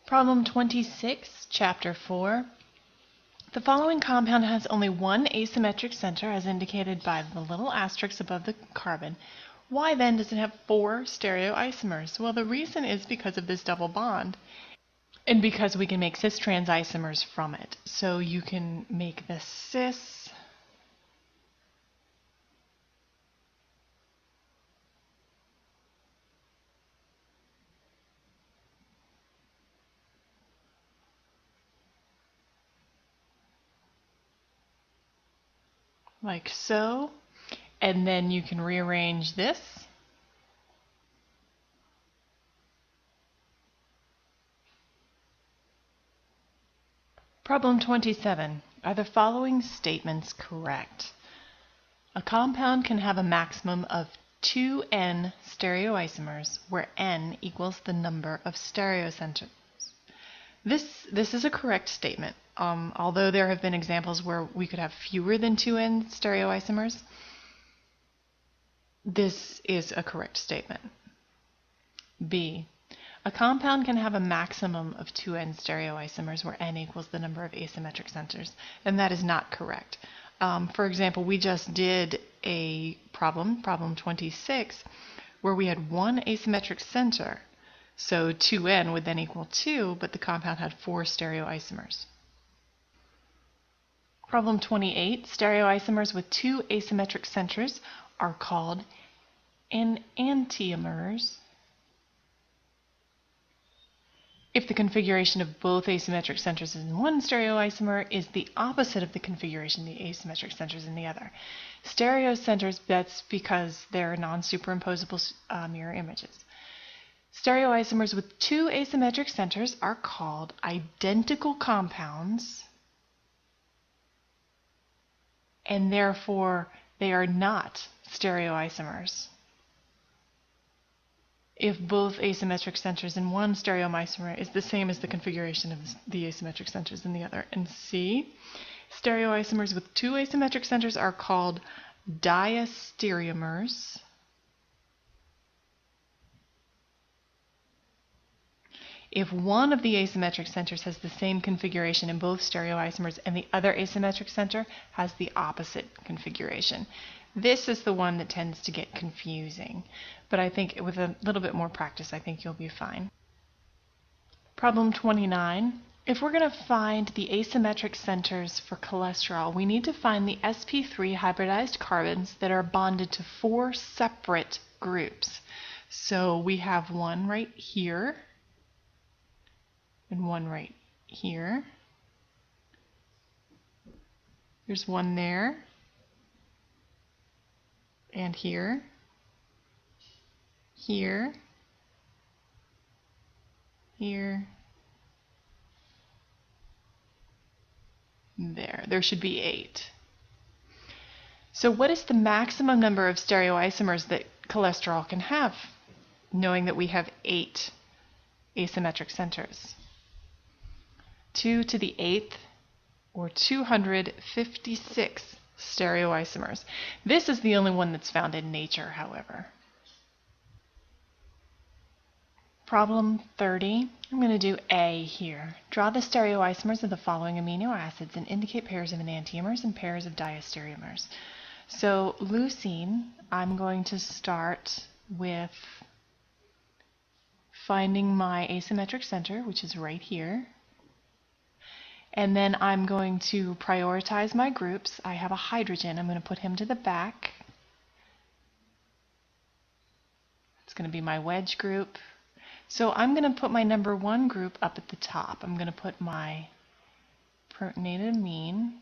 Problem 26, Chapter 4. The following compound has only one asymmetric center as indicated by the little asterisk above the carbon. Why then does it have 4 stereoisomers? Well, the reason is because of this double bond and because we can make cis-trans isomers from it. So you can make the cis like so, and then you can rearrange this. Problem 27. Are the following statements correct? A compound can have a maximum of 2n stereoisomers, where n equals the number of stereocenters. This is a correct statement, although there have been examples where we could have fewer than 2n stereoisomers. This is a correct statement. B. A compound can have a maximum of 2n stereoisomers where n equals the number of asymmetric centers, and that is not correct. For example, we just did a problem 26, where we had one asymmetric center. So 2n would then equal 2, but the compound had 4 stereoisomers. Problem 28, stereoisomers with 2 asymmetric centers are called enantiomers if the configuration of both asymmetric centers in one stereoisomer is the opposite of the configuration of the asymmetric centers in the other. Stereocenters, that's because they're non-superimposable mirror images. Stereoisomers with 2 asymmetric centers are called identical compounds, and therefore they are not stereoisomers if both asymmetric centers in one stereoisomer is the same as the configuration of the asymmetric centers in the other. And C, stereoisomers with 2 asymmetric centers are called diastereomers if one of the asymmetric centers has the same configuration in both stereoisomers and the other asymmetric center has the opposite configuration. This is the one that tends to get confusing, but I think with a little bit more practice, I think you'll be fine. Problem 29. If we're going to find the asymmetric centers for cholesterol, we need to find the sp3 hybridized carbons that are bonded to 4 separate groups. So we have one right here, and one right here. There's one there, and here, here, here, there. There should be 8. So what is the maximum number of stereoisomers that cholesterol can have, knowing that we have 8 asymmetric centers? 2 to the 8th, or 256 stereoisomers. This is the only one that's found in nature, however. Problem 30. I'm going to do A here. Draw the stereoisomers of the following amino acids and indicate pairs of enantiomers and pairs of diastereomers. So leucine, I'm going to start with finding my asymmetric center, which is right here. And then I'm going to prioritize my groups. I have a hydrogen. I'm going to put him to the back. It's going to be my wedge group. So I'm going to put my number 1 group up at the top. I'm going to put my protonated amine.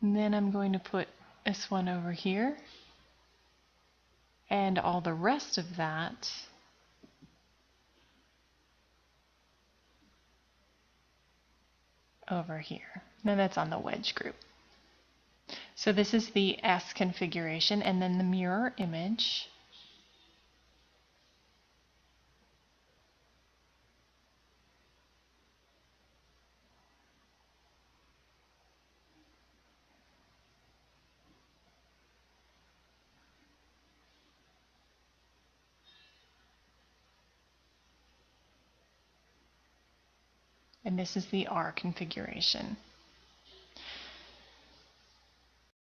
And then I'm going to put this one over here. And all the rest of that over here. Now that's on the wedge group. So this is the S configuration, and then the mirror image. and this is the R configuration.